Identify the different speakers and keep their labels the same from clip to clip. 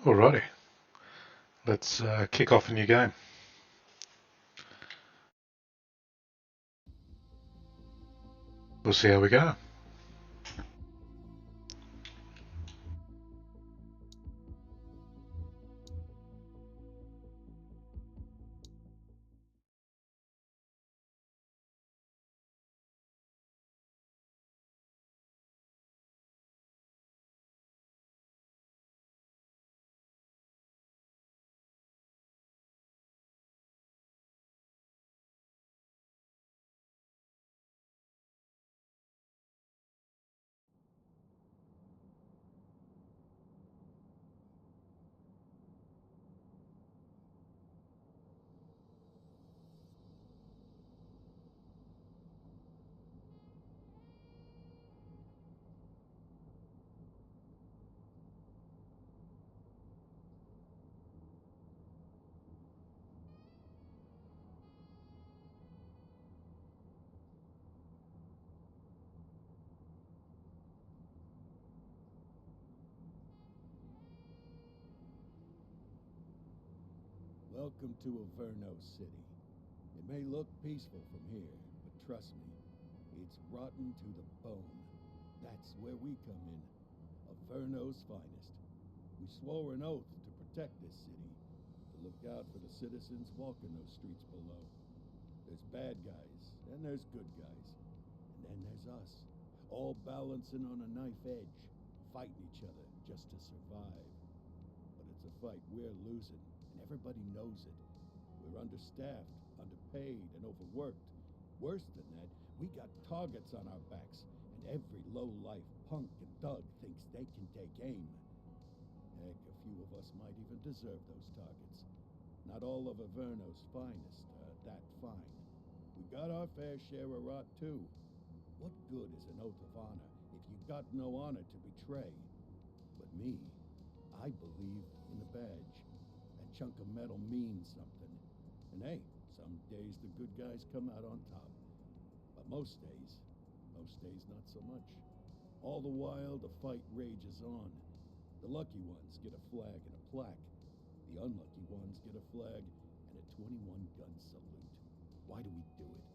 Speaker 1: Alrighty, let's kick off a new game. We'll see how we go.
Speaker 2: Welcome to Averno City. It may look peaceful from here, but trust me, it's rotten to the bone. That's where we come in. Averno's finest. We swore an oath to protect this city, to look out for the citizens walking those streets below. There's bad guys, and there's good guys. And then there's us, all balancing on a knife edge, fighting each other just to survive. But it's a fight we're losing, and everybody knows it. We're understaffed, underpaid, and overworked. Worse than that, we got targets on our backs, and every low-life punk and thug thinks they can take aim. Heck, a few of us might even deserve those targets. Not all of Averno's finest are that fine. We got our fair share of rot, too. What good is an oath of honor if you got no honor to betray? But me, I believe in the badge. That chunk of metal means something. And hey, some days the good guys come out on top. But most days not so much. All the while, the fight rages on. The lucky ones get a flag and a plaque. The unlucky ones get a flag and a 21-gun salute. Why do we do it?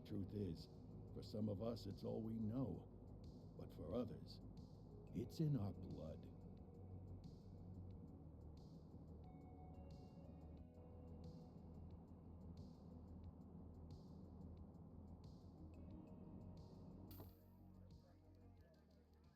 Speaker 2: Truth is, for some of us it's all we know. But for others, it's in our blood.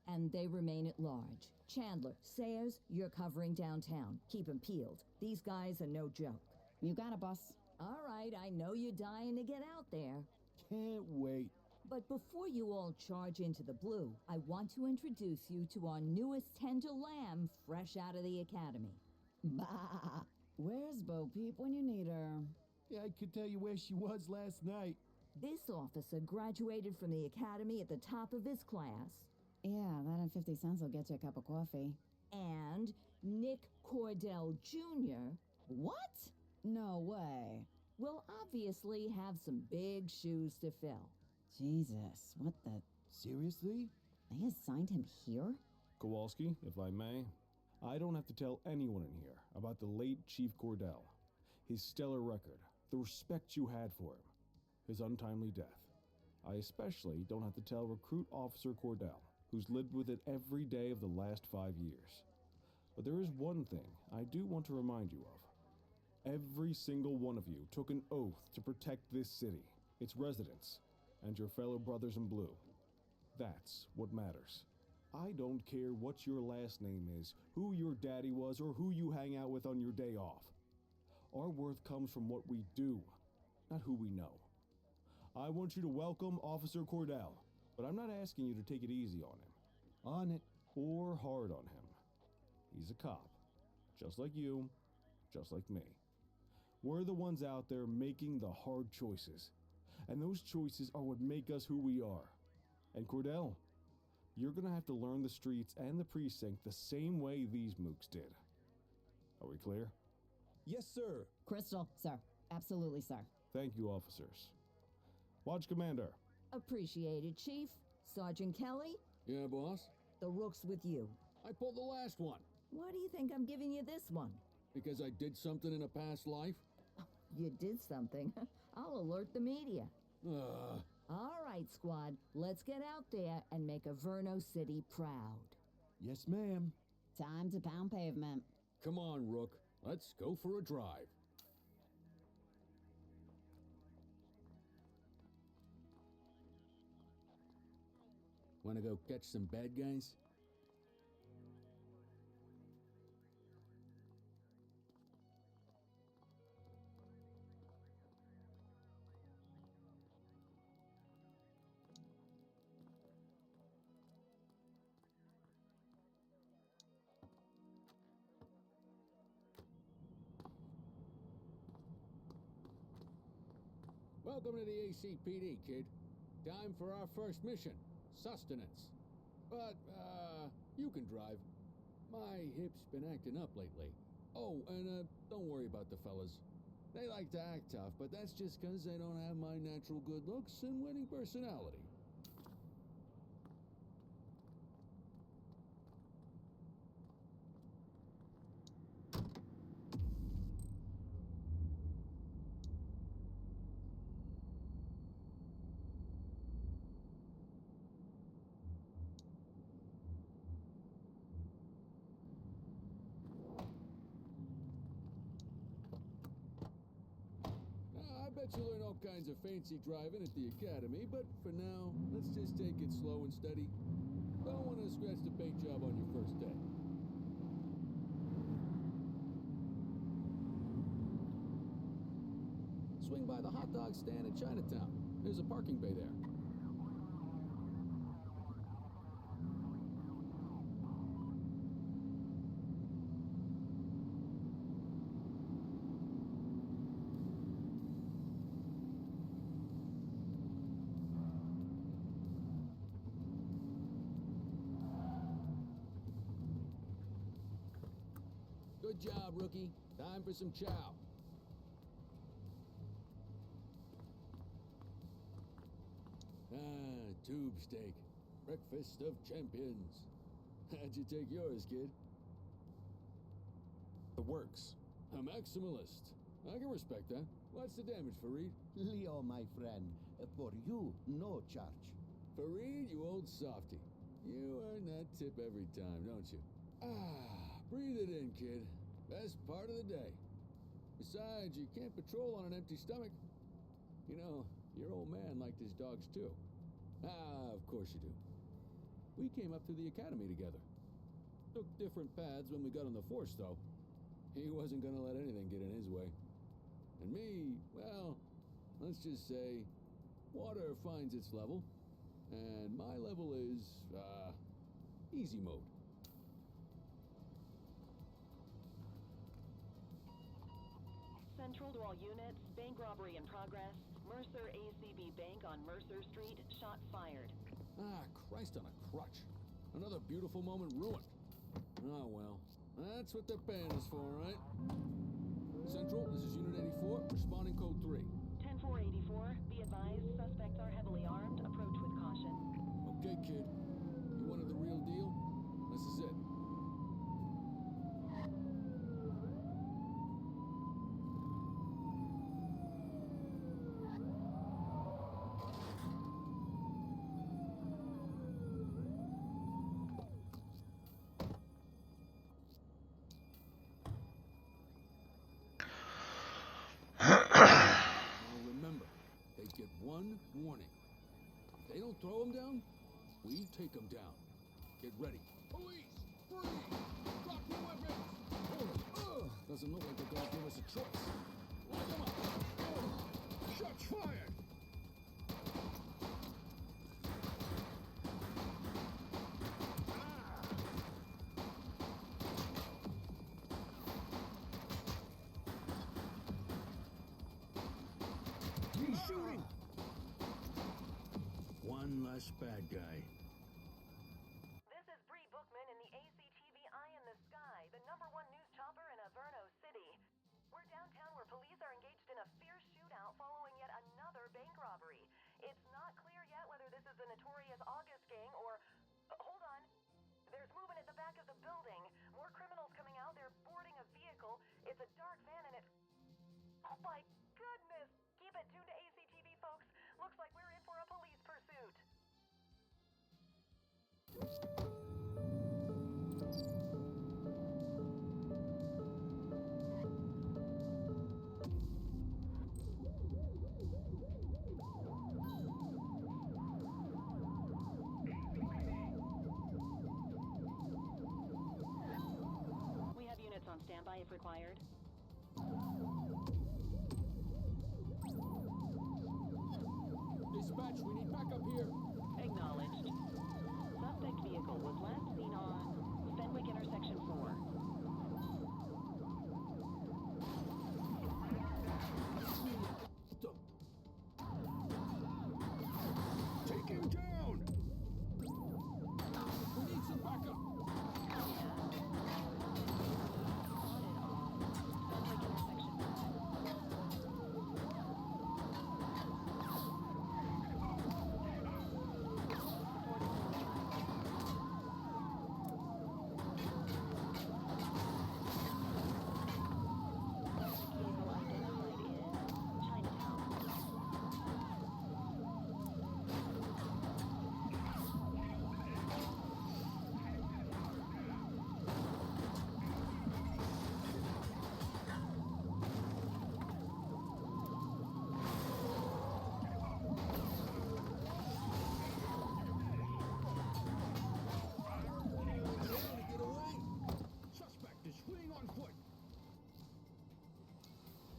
Speaker 3: And they remain at large. Chandler, Sayers, you're covering downtown. Keep 'em peeled. These guys are no joke.
Speaker 4: You got it, boss.
Speaker 3: All right, I know you're dying to get out there.
Speaker 2: Can't wait.
Speaker 3: But before you all charge into the blue, I want to introduce you to our newest tender lamb fresh out of the academy.
Speaker 4: Bah! Where's Bo Peep when you need her?
Speaker 2: Yeah, I could tell you where she was last night.
Speaker 3: This officer graduated from the academy at the top of his class.
Speaker 4: Yeah, that and 50 cents will get you a cup of coffee.
Speaker 3: And Nick Cordell Jr.
Speaker 4: What? No way.
Speaker 3: will obviously have some big shoes to fill.
Speaker 4: Jesus, what the...
Speaker 2: Seriously?
Speaker 4: They assigned him here?
Speaker 5: Kowalski, if I may, I don't have to tell anyone in here about the late Chief Cordell, his stellar record, the respect you had for him, his untimely death. I especially don't have to tell Recruit Officer Cordell, who's lived with it every day of the last 5 years. But there is one thing I do want to remind you of. Every single one of you took an oath to protect this city, its residents, and your fellow brothers in blue. That's what matters. I don't care what your last name is, who your daddy was, or who you hang out with on your day off. Our worth comes from what we do, not who we know. I want you to welcome Officer Cordell, but I'm not asking you to take it easy on him. On it or hard on him. He's a cop, just like you, just like me. We're the ones out there making the hard choices, and those choices are what make us who we are. And Cordell, you're gonna have to learn the streets and the precinct the same way these mooks did. Are we clear?
Speaker 2: Yes, sir.
Speaker 4: Crystal, sir. Absolutely, sir.
Speaker 5: Thank you, officers. Watch Commander.
Speaker 3: Appreciated, Chief. Sergeant Kelly,
Speaker 6: Yeah, boss?
Speaker 3: the rook's with you.
Speaker 6: I pulled the last one.
Speaker 3: Why do you think I'm giving you this one?
Speaker 2: Because I did something in a past life?
Speaker 3: You did something. I'll alert the media. All right, squad. Let's get out there and make Averno City proud.
Speaker 2: Yes, ma'am.
Speaker 4: Time to pound pavement.
Speaker 2: Come on, Rook. Let's go for a drive. Wanna go catch some bad guys? Welcome to the ACPD, kid. Time for our first mission, sustenance. But, you can drive. My hip's been acting up lately. Oh, and, don't worry about the fellas. They like to act tough, but that's just 'cause they don't have my natural good looks and winning personality. I bet you learn all kinds of fancy driving at the academy, but for now, let's just take it slow and steady. Don't want to scratch the paint job on your first day. Swing by the hot dog stand in Chinatown. There's a parking bay there. Good job, rookie. Time for some chow. Tube steak. Breakfast of champions. How'd you take yours, kid?
Speaker 5: The works.
Speaker 2: A maximalist. I can respect that. What's the damage, Fareed?
Speaker 6: Leo, my friend, for you, no charge.
Speaker 2: Fareed, you old softy. You earn that tip every time, don't you? Breathe it in, kid. Best part of the day. Besides, you can't patrol on an empty stomach. You know, your old man liked his dogs too. Of course you do. We came up through the academy together. Took different paths when we got on the force, though. He wasn't gonna let anything get in his way. And me, well, let's just say, water finds its level. And my level is, easy mode.
Speaker 7: Central to all units, bank robbery in progress. Mercer ACB Bank on Mercer Street, shots fired.
Speaker 2: Christ on a crutch. Another beautiful moment ruined. Oh well, that's what they're paying us for, right? Central, this is Unit 84, responding code 3.
Speaker 7: 10-484, be advised, suspects are heavily armed. Approach with caution.
Speaker 2: Okay, kid. You wanted the real deal? This is it. Now remember, they get one warning. If they don't throw them down, we take them down. Get ready. Police! Freeze! Drop your weapons! Doesn't look like they're gonna give us a choice. Come on! Shots fired! He's shooting! One less bad guy.
Speaker 7: This is Bree Bookman in the ACTV Eye in the Sky, the #1 news chopper in Averno City. We're downtown where police are engaged in a fierce shootout following yet another bank robbery. It's not clear yet whether this is the notorious August gang or... hold on. There's movement at the back of the building. More criminals It's a dark van and it... Oh my goodness! Keep it tuned to ACTV, folks. Looks like we're in for a police pursuit.
Speaker 8: We have units on standby if required.
Speaker 2: Dispatch, we need backup here.
Speaker 8: Acknowledged. Suspect vehicle was last seen on Fenwick Intersection 4.
Speaker 2: Stop. Take him down! We need some backup.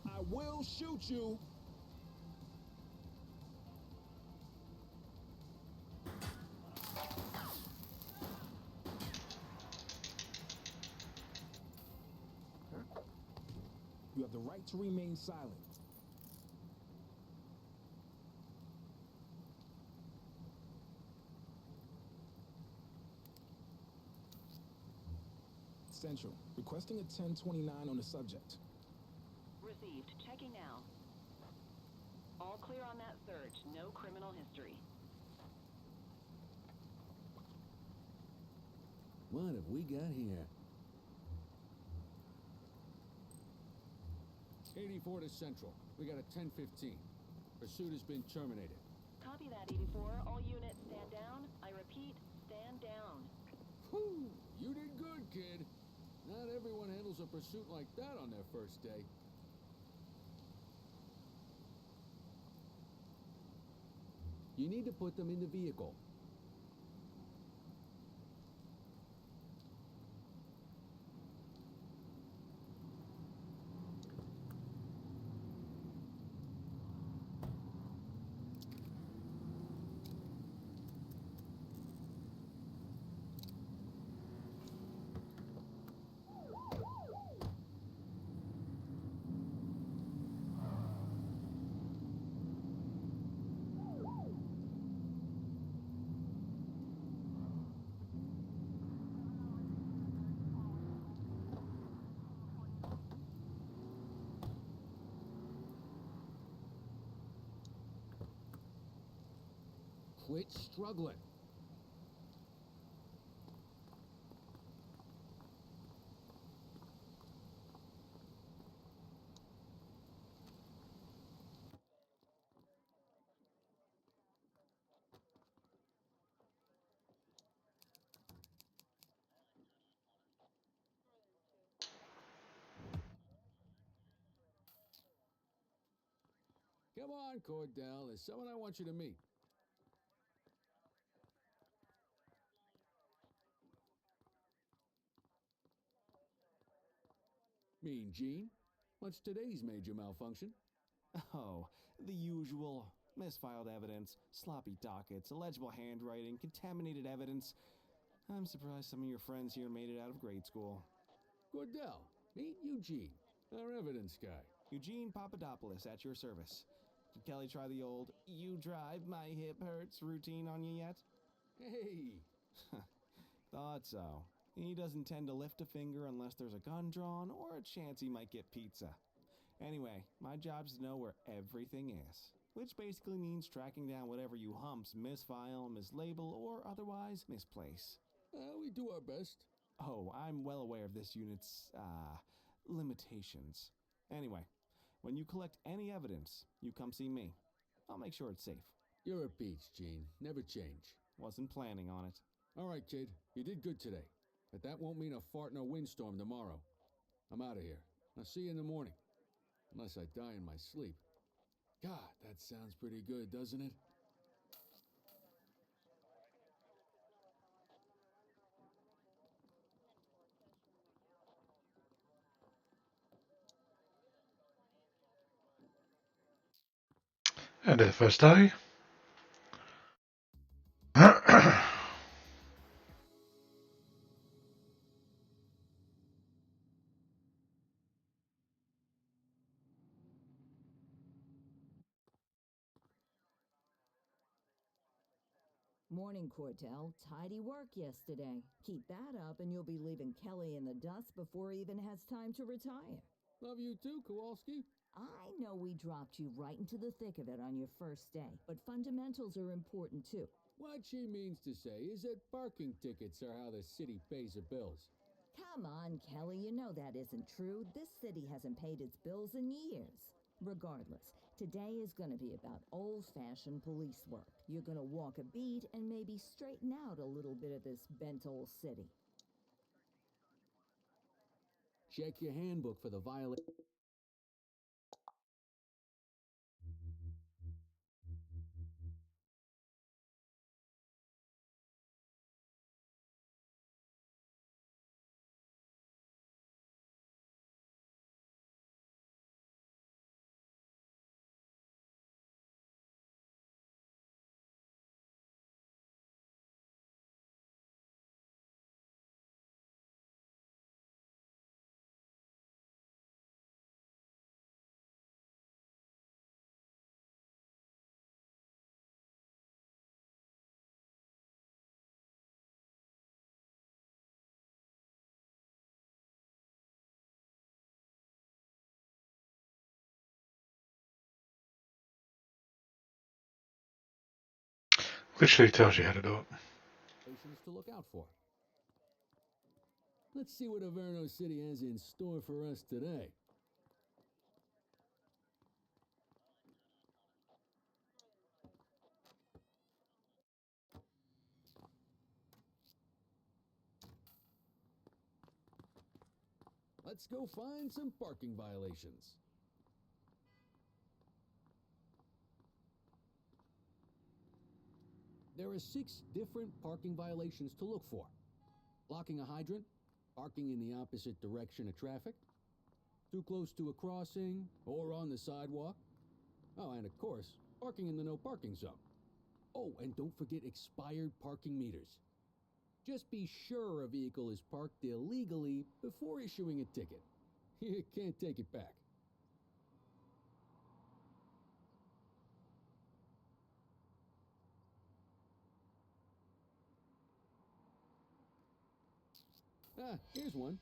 Speaker 2: I will shoot you. You have the right to remain silent. Central, requesting a 1029 on the subject.
Speaker 8: Received. Checking now. All clear on that search. No criminal history.
Speaker 6: What have we got here?
Speaker 2: 84 to Central. We got a 1015. Pursuit has been terminated.
Speaker 8: Copy that, 84. All units stand down. I repeat, stand down.
Speaker 2: Whew, you did good, kid. Not everyone handles a pursuit like that on their first day. You need to put them in the vehicle. Quit struggling. Come on, Cordell. There's someone I want you to meet. Mean Gene? What's today's major malfunction?
Speaker 5: Oh, the usual. Misfiled evidence, sloppy dockets, illegible handwriting, contaminated evidence. I'm surprised some of your friends here made it out of grade school.
Speaker 2: Cordell, meet Eugene, our evidence guy.
Speaker 5: Eugene Papadopoulos at your service. Did Kelly try the old "you drive, my hip hurts" routine on you yet?
Speaker 2: Hey!
Speaker 5: Thought so. He doesn't tend to lift a finger unless there's a gun drawn or a chance he might get pizza. Anyway, my job's to know where everything is, which basically means tracking down whatever you humps misfile, mislabel, or otherwise misplace.
Speaker 2: We do our best.
Speaker 5: Oh, I'm well aware of this unit's, limitations. Anyway, when you collect any evidence, you come see me. I'll make sure it's safe.
Speaker 2: You're a peach, Gene. Never change.
Speaker 5: Wasn't planning on it.
Speaker 2: All right, kid. You did good today. But that won't mean a fart in a windstorm tomorrow. I'm out of here. I'll see you in the morning. Unless I die in my sleep. God, that sounds pretty good, doesn't it?
Speaker 1: And the first day.
Speaker 3: Morning, Cordell. Tidy work yesterday. Keep that up and you'll be leaving Kelly in the dust before he even has time to retire.
Speaker 2: Love you too, Kowalski.
Speaker 3: I know we dropped you right into the thick of it on your first day, but fundamentals are important too.
Speaker 2: What she means to say is that parking tickets are how the city pays the bills.
Speaker 3: Come on, Kelly, you know that isn't true. This city hasn't paid its bills in years. Regardless, today is going to be about old-fashioned police work. You're going to walk a beat and maybe straighten out a little bit of this bent old city.
Speaker 2: Check your handbook for the violation.
Speaker 1: Literally tells you how to do it.
Speaker 2: To look out for. Let's see what Averno City has in store for us today. Let's go find some parking violations. There are 6 different parking violations to look for. Blocking a hydrant, parking in the opposite direction of traffic, too close to a crossing or on the sidewalk. Oh, and of course, parking in the no parking zone. Oh, and don't forget expired parking meters. Just be sure a vehicle is parked illegally before issuing a ticket. You can't take it back. Ah, here's one.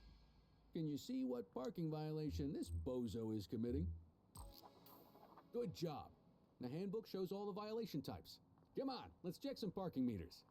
Speaker 2: Can you see what parking violation this bozo is committing? Good job. The handbook shows all the violation types. Come on, let's check some parking meters.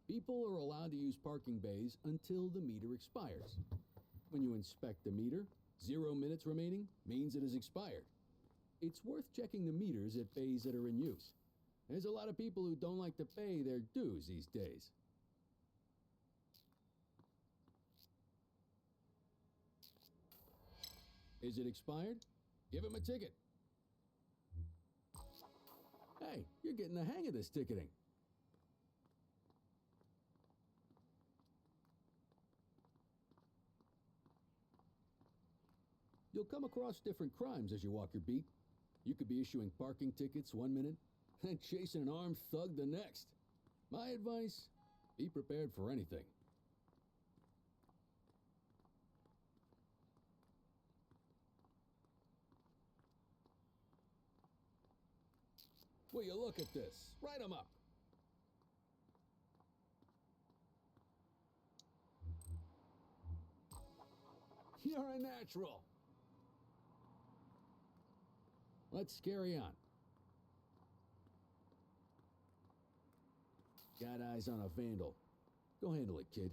Speaker 2: People are allowed to use parking bays until the meter expires. When you inspect the meter, 0 minutes remaining means it has expired. It's worth checking the meters at bays that are in use. There's a lot of people who don't like to pay their dues these days. Is it expired? Give him a ticket. Hey, you're getting the hang of this ticketing. You'll come across different crimes as you walk your beat. You could be issuing parking tickets one minute and chasing an armed thug the next. My advice, be prepared for anything. Will you look at this? Write 'em up. You're a natural. Let's carry on. Got eyes on a vandal. Go handle it, kid.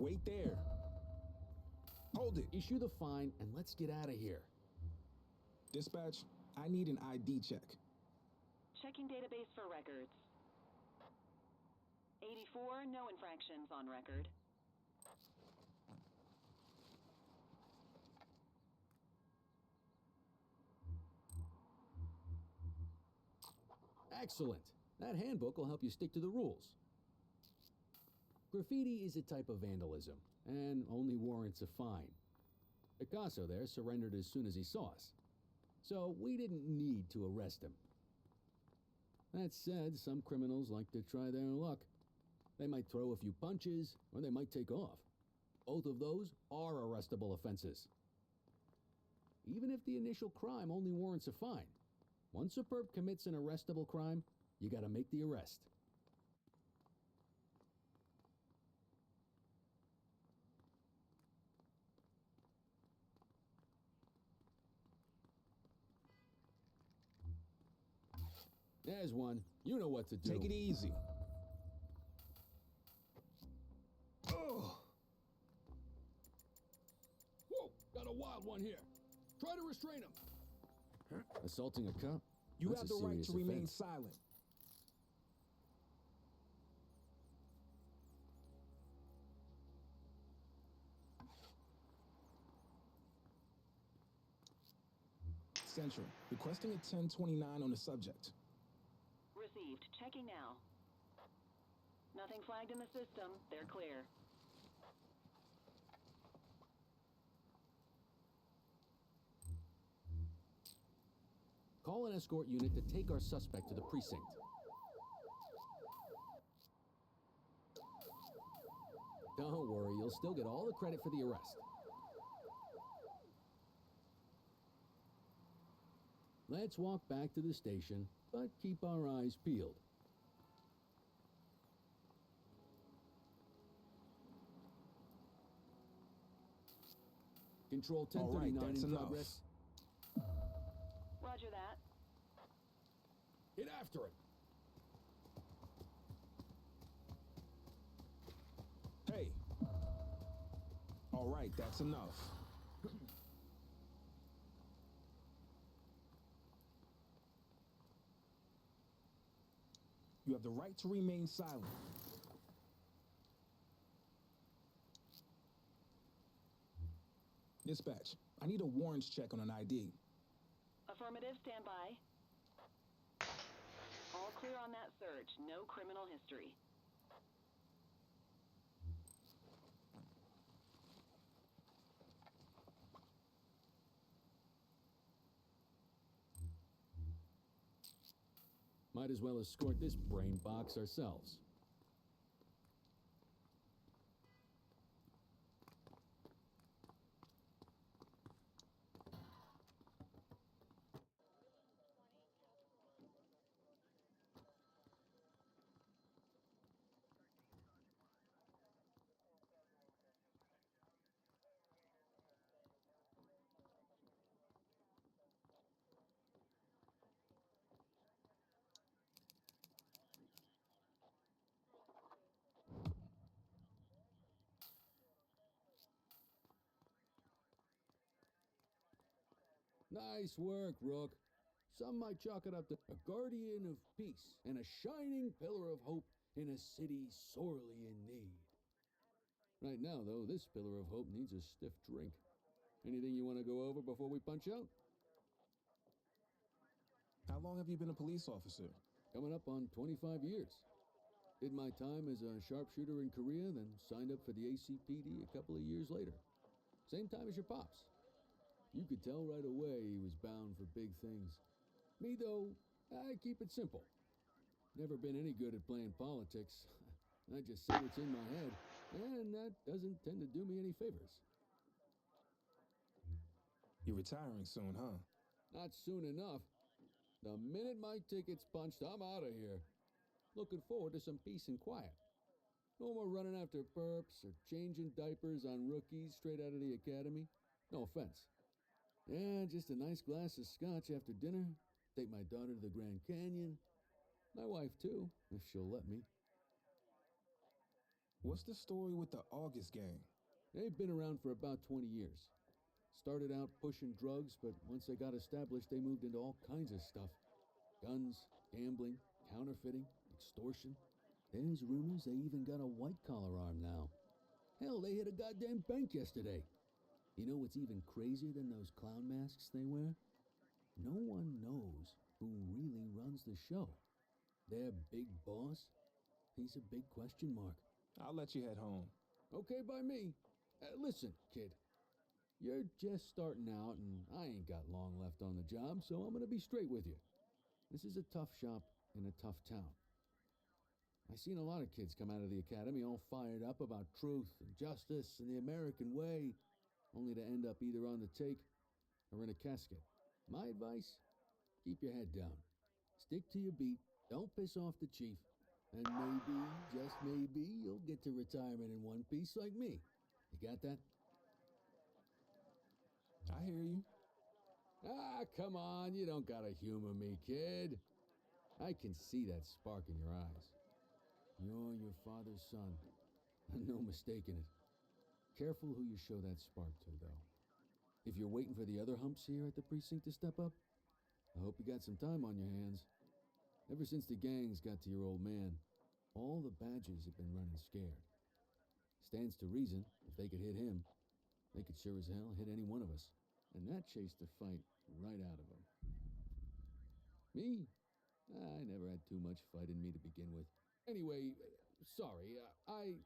Speaker 5: Wait there. Hold it.
Speaker 2: Issue the fine and let's get out of here.
Speaker 5: Dispatch, I need an ID check.
Speaker 8: Checking database for records. 84, no infractions on record.
Speaker 2: Excellent. That handbook will help you stick to the rules. Graffiti is a type of vandalism, and only warrants a fine. Picasso there surrendered as soon as he saw us, so we didn't need to arrest him. That said, some criminals like to try their luck. They might throw a few punches, or they might take off. Both of those are arrestable offenses. Even if the initial crime only warrants a fine, once a perp commits an arrestable crime, you gotta make the arrest. There's one. You know what to do.
Speaker 5: Take it easy. Oh.
Speaker 2: Whoa! Got a wild one here. Try to restrain him. Assaulting a cop?
Speaker 5: You
Speaker 2: That's
Speaker 5: have
Speaker 2: a
Speaker 5: the right
Speaker 2: serious
Speaker 5: to remain
Speaker 2: offense.
Speaker 5: silent. Central, requesting a 1029 on the subject.
Speaker 8: Received. Checking now. Nothing flagged in the system. They're clear.
Speaker 2: Call an escort unit to take our suspect to the precinct. Don't worry, you'll still get all the credit for the arrest. Let's walk back to the station, but keep our eyes peeled. Control
Speaker 5: All right,
Speaker 2: 1039
Speaker 5: that's
Speaker 2: in
Speaker 5: enough.
Speaker 2: progress.
Speaker 8: Roger that.
Speaker 2: Get after him.
Speaker 5: Hey. All right, that's enough. You have the right to remain silent. Dispatch, I need a warrants check on an ID.
Speaker 8: Affirmative, stand by. All clear on that search. No criminal history.
Speaker 2: Might as well escort this brain box ourselves. Nice work, Rook. Some might chalk it up to a guardian of peace and a shining pillar of hope in a city sorely in need. Right now, though, this pillar of hope needs a stiff drink. Anything you want to go over before we punch out?
Speaker 5: How long have you been a police officer?
Speaker 2: Coming up on 25 years. Did my time as a sharpshooter in Korea, then signed up for the ACPD a couple of years later. Same time as your pops. You could tell right away he was bound for big things. Me, though, I keep it simple. Never been any good at playing politics. I just say what's in my head, and that doesn't tend to do me any favors.
Speaker 5: You're retiring soon, huh?
Speaker 2: Not soon enough. The minute my ticket's punched, I'm out of here. Looking forward to some peace and quiet. No more running after perps or changing diapers on rookies straight out of the academy. No offense. Yeah, just a nice glass of scotch after dinner. Take my daughter to the Grand Canyon. My wife, too, if she'll let me.
Speaker 5: What's the story with the August gang?
Speaker 2: They've been around for about 20 years. Started out pushing drugs, but once they got established, they moved into all kinds of stuff. Guns, gambling, counterfeiting, extortion. There's rumors they even got a white-collar arm now. Hell, they hit a goddamn bank yesterday. You know what's even crazier than those clown masks they wear? No one knows who really runs the show. Their big boss? He's a big question mark.
Speaker 5: I'll let you head home.
Speaker 2: Okay by me. Listen, kid. You're just starting out, and I ain't got long left on the job, so I'm gonna be straight with you. This is a tough shop in a tough town. I've seen a lot of kids come out of the academy all fired up about truth and justice and the American way, only to end up either on the take or in a casket. My advice? Keep your head down. Stick to your beat. Don't piss off the chief. And maybe, just maybe, you'll get to retirement in one piece like me. You got that?
Speaker 5: I hear you.
Speaker 2: Ah, come on. You don't gotta humor me, kid. I can see that spark in your eyes. You're your father's son. No mistaking it. Careful who you show that spark to, though. If you're waiting for the other humps here at the precinct to step up, I hope you got some time on your hands. Ever since the gangs got to your old man, all the badges have been running scared. Stands to reason, if they could hit him, they could sure as hell hit any one of us. And that chased the fight right out of them. Me? I never had too much fight in me to begin with. Anyway, sorry, I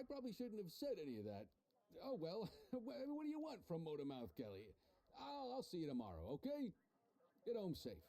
Speaker 2: probably shouldn't have said any of that. Oh, well, what do you want from Motormouth Kelly? I'll see you tomorrow, okay? Get home safe.